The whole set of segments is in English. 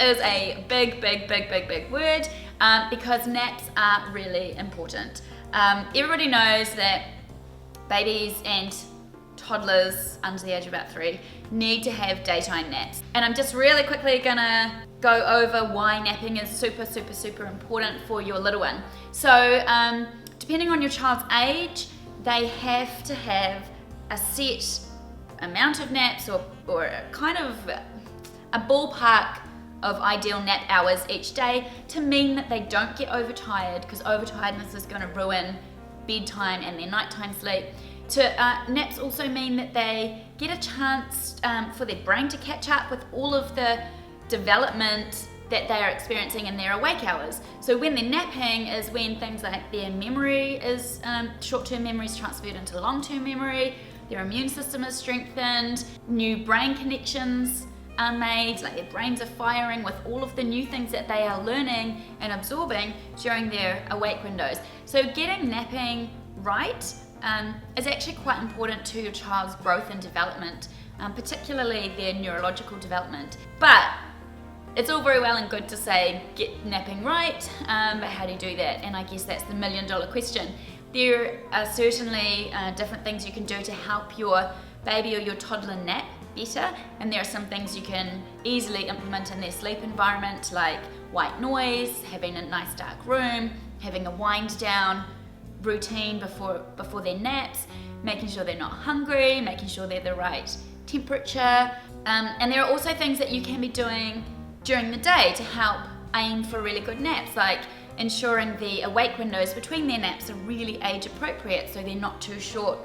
is a big word because naps are really important. Everybody knows that babies and toddlers under the age of about 3 need to have daytime naps. And I'm just really quickly gonna go over why napping is super important for your little one. So depending on your child's age, they have to have a set amount of naps or kind of a ballpark of ideal nap hours each day to mean that they don't get overtired, because overtiredness is going to ruin bedtime and their nighttime sleep. Naps also mean that they get a chance for their brain to catch up with all of the development that they are experiencing in their awake hours. So when they're napping is when things like their memory is, short-term memory is transferred into long-term memory, their immune system is strengthened, new brain connections are made, like their brains are firing with all of the new things that they are learning and absorbing during their awake windows. So getting napping right is actually quite important to your child's growth and development, particularly their neurological development. But it's all very well and good to say get napping right, but how do you do that? And I guess that's the $1 million question. There are certainly different things you can do to help your baby or your toddler nap better, and there are some things you can easily implement in their sleep environment, like white noise, having a nice dark room, having a wind down routine before their naps, making sure they're not hungry, making sure they're the right temperature, and there are also things that you can be doing during the day to help aim for really good naps, like ensuring the awake windows between their naps are really age appropriate, so they're not too short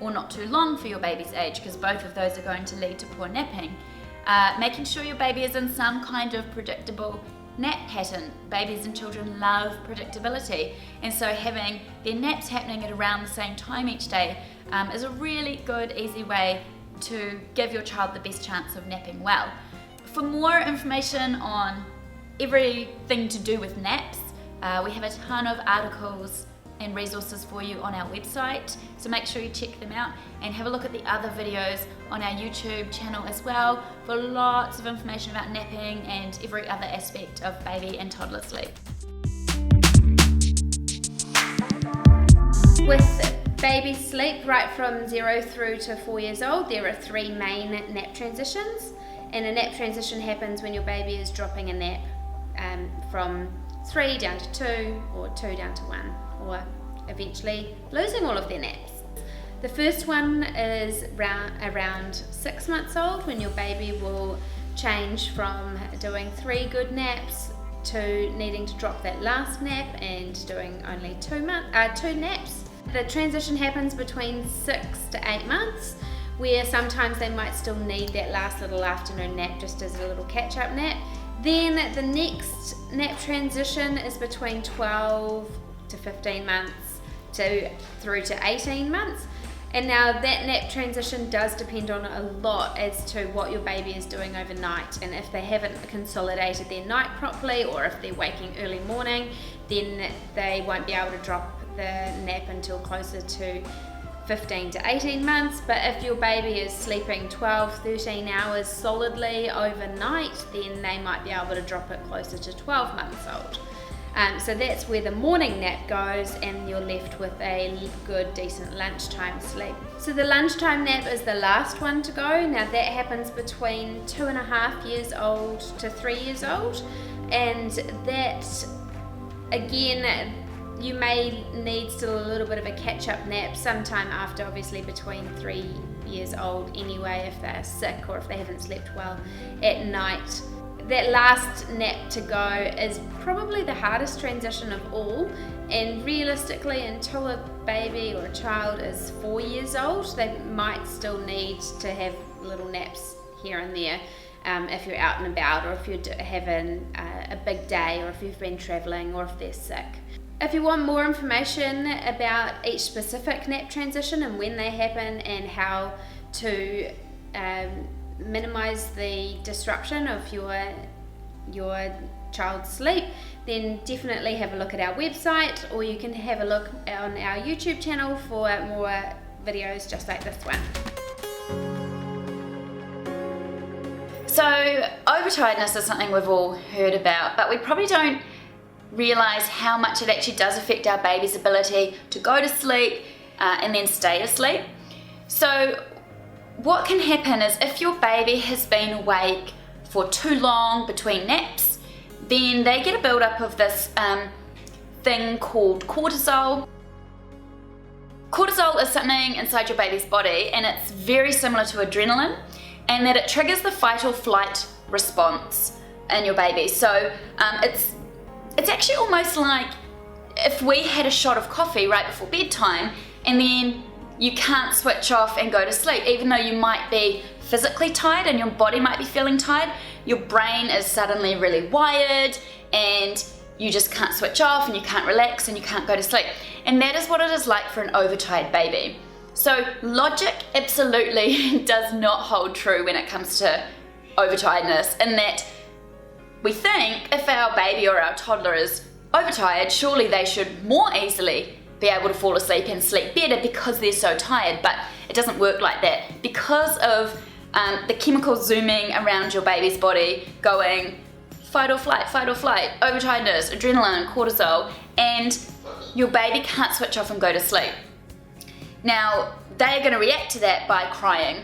or not too long for your baby's age, because both of those are going to lead to poor napping. Making sure your baby is in some kind of predictable nap pattern. Babies and children love predictability, and so having their naps happening at around the same time each day is a really good, easy way to give your child the best chance of napping well. For more information on everything to do with naps, we have a ton of articles and resources for you on our website, so make sure you check them out and have a look at the other videos on our YouTube channel as well for lots of information about napping and every other aspect of baby and toddler sleep. With baby sleep right from 0 through to 4 years old, there are 3 main nap transitions, and a nap transition happens when your baby is dropping a nap from 3 down to 2 or 2 down to 1, or eventually losing all of their naps. The first one is around 6 months old, when your baby will change from doing 3 good naps to needing to drop that last nap and doing only 2 naps. The transition happens between 6 to 8 months, where sometimes they might still need that last little afternoon nap just as a little catch-up nap. Then the next nap transition is between 12 to 15 months through to 18 months. And now that nap transition does depend on a lot as to what your baby is doing overnight, and if they haven't consolidated their night properly, or if they're waking early morning, then they won't be able to drop the nap until closer to 15 to 18 months. But if your baby is sleeping 12-13 hours solidly overnight, then they might be able to drop it closer to 12 months old. So that's where the morning nap goes, and you're left with a good, decent lunchtime sleep. So the lunchtime nap is the last one to go. Now that happens between 2.5 years old to 3 years old, and that, again, you may need still a little bit of a catch-up nap sometime after, obviously between 3 years old anyway, if they're sick or if they haven't slept well at night. That last nap to go is probably the hardest transition of all, and realistically, until a baby or a child is 4 years old, they might still need to have little naps here and there. If you're out and about, or if you're having a big day, or if you've been traveling, or if they're sick. If you want more information about each specific nap transition and when they happen and how to minimize the disruption of your child's sleep, then definitely have a look at our website, or you can have a look on our YouTube channel for more videos just like this one. So over overtiredness is something we've all heard about, but we probably don't realize how much it actually does affect our baby's ability to go to sleep and then stay asleep. So what can happen is if your baby has been awake for too long between naps, then they get a buildup of this thing called cortisol. Cortisol is something inside your baby's body, and it's very similar to adrenaline, and that it triggers the fight or flight response in your baby. So it's actually almost like if we had a shot of coffee right before bedtime and then you can't switch off and go to sleep, even though you might be physically tired and your body might be feeling tired, your brain is suddenly really wired and you just can't switch off and you can't relax and you can't go to sleep. And that is what it is like for an overtired baby. So logic absolutely does not hold true when it comes to overtiredness, in that we think if our baby or our toddler is overtired, surely they should more easily be able to fall asleep and sleep better because they're so tired, but it doesn't work like that. Because of the chemicals zooming around your baby's body going fight or flight, overtiredness, adrenaline, cortisol, and your baby can't switch off and go to sleep. Now, they're going to react to that by crying.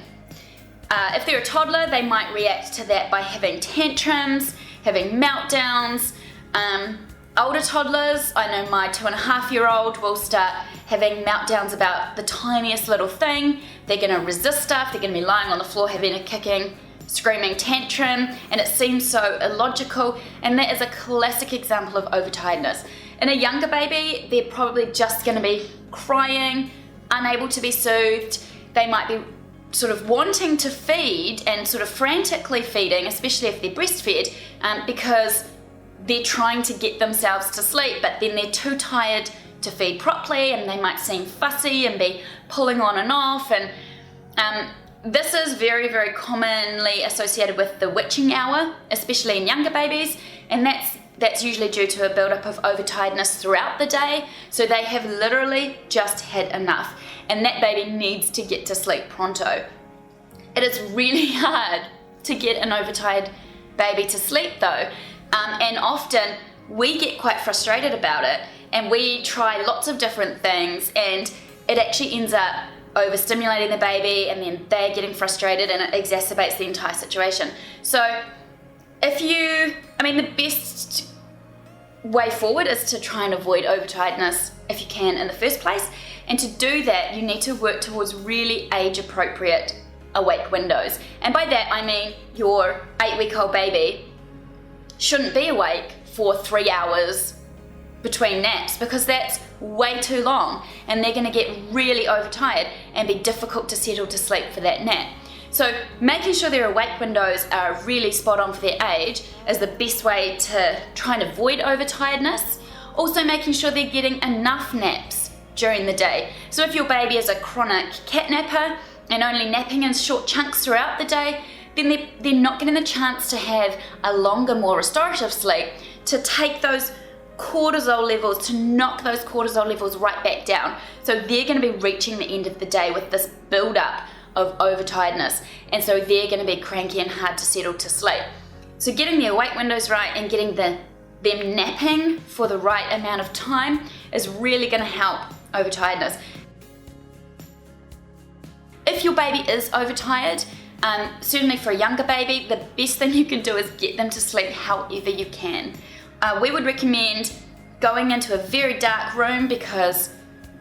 If they're a toddler, they might react to that by having tantrums, having meltdowns. Older toddlers, I know my 2.5-year-old will start having meltdowns about the tiniest little thing. They're going to resist stuff, they're going to be lying on the floor having a kicking, screaming tantrum, and it seems so illogical, and that is a classic example of overtiredness. In a younger baby, they're probably just going to be crying, unable to be soothed. They might be sort of wanting to feed and sort of frantically feeding, especially if they're breastfed, because they're trying to get themselves to sleep, but then they're too tired to feed properly, and they might seem fussy and be pulling on and off. And this is very, very commonly associated with the witching hour, especially in younger babies, and that's usually due to a buildup of overtiredness throughout the day. So they have literally just had enough, and that baby needs to get to sleep pronto. It is really hard to get an overtired baby to sleep though, and often we get quite frustrated about it, and we try lots of different things, and it actually ends up overstimulating the baby, and then they're getting frustrated, and it exacerbates the entire situation. So the best way forward is to try and avoid overtiredness if you can in the first place, and to do that you need to work towards really age appropriate awake windows. And by that I mean your 8-week-old baby shouldn't be awake for 3 hours between naps, because that's way too long, and they're going to get really overtired and be difficult to settle to sleep for that nap. So making sure their awake windows are really spot on for their age is the best way to try and avoid overtiredness. Also making sure they're getting enough naps during the day. So if your baby is a chronic cat napper and only napping in short chunks throughout the day, then they're not getting the chance to have a longer, more restorative sleep, to take those cortisol levels, to knock those cortisol levels right back down. So they're going to be reaching the end of the day with this build-up of overtiredness, and so they're going to be cranky and hard to settle to sleep. So getting the awake windows right and getting them napping for the right amount of time is really going to help overtiredness. If your baby is overtired, certainly for a younger baby, the best thing you can do is get them to sleep however you can. We would recommend going into a very dark room, because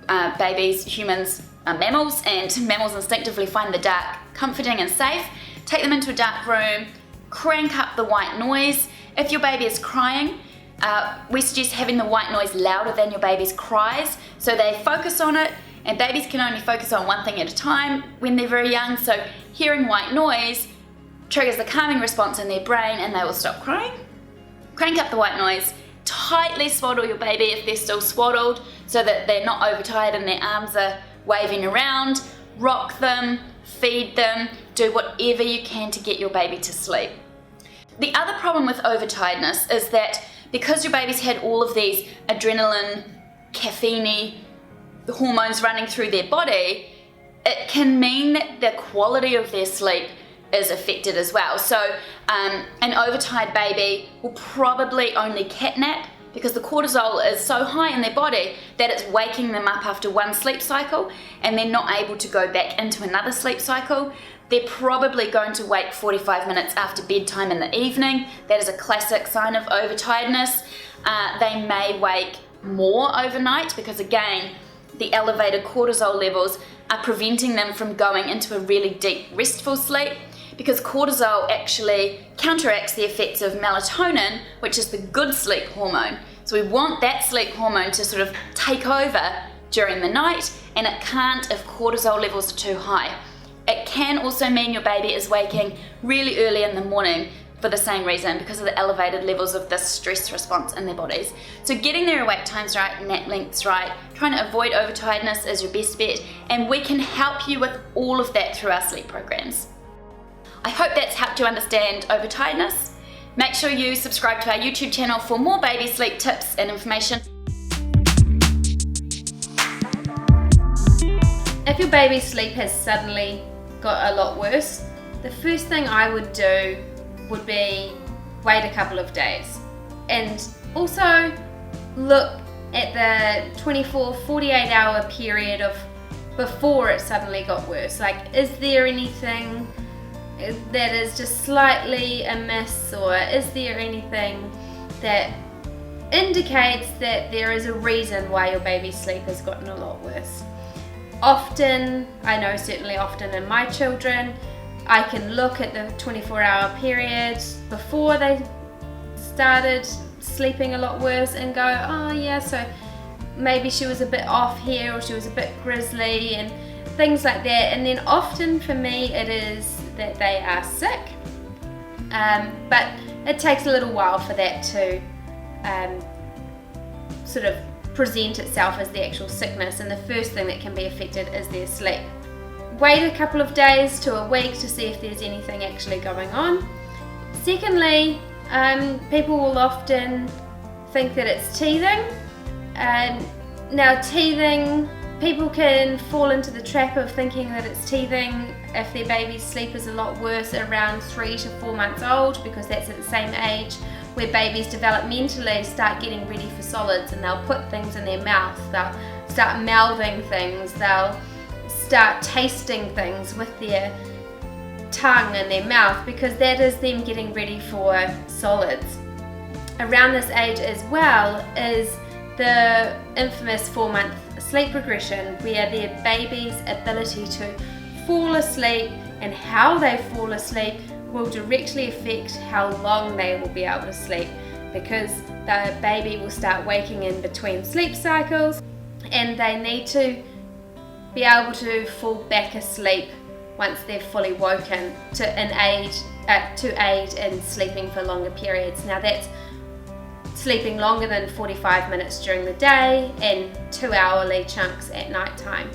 humans are mammals, and mammals instinctively find the dark comforting and safe. Take them into a dark room, crank up the white noise. If your baby is crying, we suggest having the white noise louder than your baby's cries, so they focus on it, and babies can only focus on one thing at a time when they're very young, so hearing white noise triggers the calming response in their brain and they will stop crying. Crank up the white noise, tightly swaddle your baby if they're still swaddled so that they're not overtired and their arms are waving around. Rock them, feed them, do whatever you can to get your baby to sleep. The other problem with overtiredness is that because your baby's had all of these adrenaline, caffeine-y hormones running through their body, it can mean that the quality of their sleep is affected as well. So an overtired baby will probably only catnap because the cortisol is so high in their body that it's waking them up after one sleep cycle and they're not able to go back into another sleep cycle. They're probably going to wake 45 minutes after bedtime in the evening. That is a classic sign of overtiredness. They may wake more overnight because, again, the elevated cortisol levels are preventing them from going into a really deep restful sleep, because cortisol actually counteracts the effects of melatonin, which is the good sleep hormone. So we want that sleep hormone to sort of take over during the night, and it can't if cortisol levels are too high. It can also mean your baby is waking really early in the morning for the same reason, because of the elevated levels of this stress response in their bodies. So getting their awake times right, nap lengths right, trying to avoid overtiredness is your best bet, and we can help you with all of that through our sleep programs. I hope that's helped you understand overtiredness. Make sure you subscribe to our YouTube channel for more baby sleep tips and information. If your baby's sleep has suddenly got a lot worse, the first thing I would do would be wait a couple of days, and also look at the 48 hour period of before it suddenly got worse. Like, is there anything that is just slightly amiss, or is there anything that indicates that there is a reason why your baby's sleep has gotten a lot worse? Often, I know certainly often in my children, I can look at the 24-hour period before they started sleeping a lot worse and go, oh yeah, so maybe she was a bit off here, or she was a bit grizzly, and things like that. And then often for me it is that they are sick, but it takes a little while for that to sort of present itself as the actual sickness, and the first thing that can be affected is their sleep. Wait a couple of days to a week to see if there's anything actually going on. Secondly, people will often think that it's teething. Now teething, people can fall into the trap of thinking that it's teething if their baby's sleep is a lot worse around 3 to 4 months old, because that's at the same age where babies developmentally start getting ready for solids, and they'll put things in their mouth, they'll start mouthing things, they'll start tasting things with their tongue and their mouth, because that is them getting ready for solids. Around this age as well is the infamous 4-month sleep regression, where their baby's ability to fall asleep and how they fall asleep will directly affect how long they will be able to sleep, because the baby will start waking in between sleep cycles, and they need to be able to fall back asleep once they're fully woken to aid in sleeping for longer periods. Now that's sleeping longer than 45 minutes during the day and 2-hourly chunks at night time.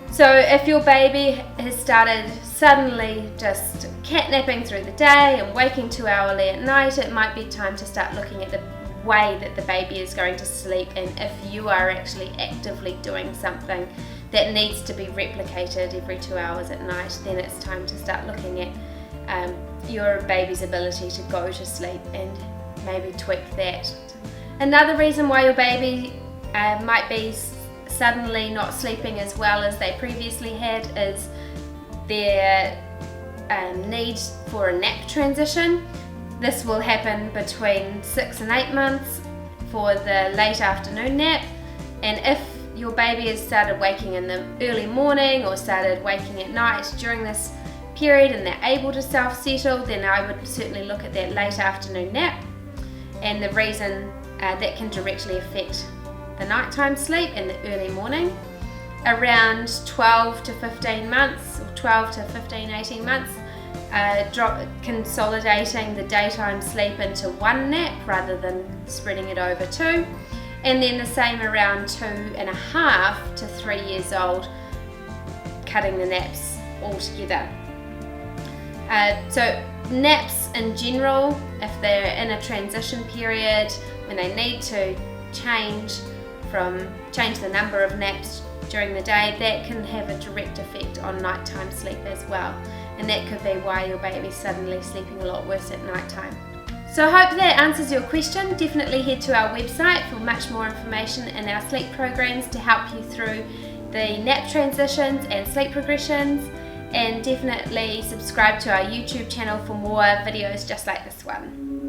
So if your baby has started suddenly just catnapping through the day and waking 2-hourly at night, it might be time to start looking at the way that the baby is going to sleep, and if you are actually actively doing something that needs to be replicated every 2 hours at night, then it's time to start looking at your baby's ability to go to sleep and maybe tweak that. Another reason why your baby might be suddenly not sleeping as well as they previously had is their need for a nap transition. This will happen between 6 and 8 months for the late afternoon nap, and if your baby has started waking in the early morning or started waking at night during this period and they're able to self-settle, then I would certainly look at that late afternoon nap. And the reason that can directly affect the nighttime sleep and the early morning. Around 12 to 15 months, or 12 to 15, 18 months, consolidating the daytime sleep into one nap rather than spreading it over 2. And then the same around 2.5 to 3 years old, cutting the naps altogether. So naps in general, if they're in a transition period when they need to change the number of naps during the day, that can have a direct effect on nighttime sleep as well. and that could be why your baby's suddenly sleeping a lot worse at night time. So I hope that answers your question. Definitely head to our website for much more information and our sleep programs to help you through the nap transitions and sleep progressions, and definitely subscribe to our YouTube channel for more videos just like this one.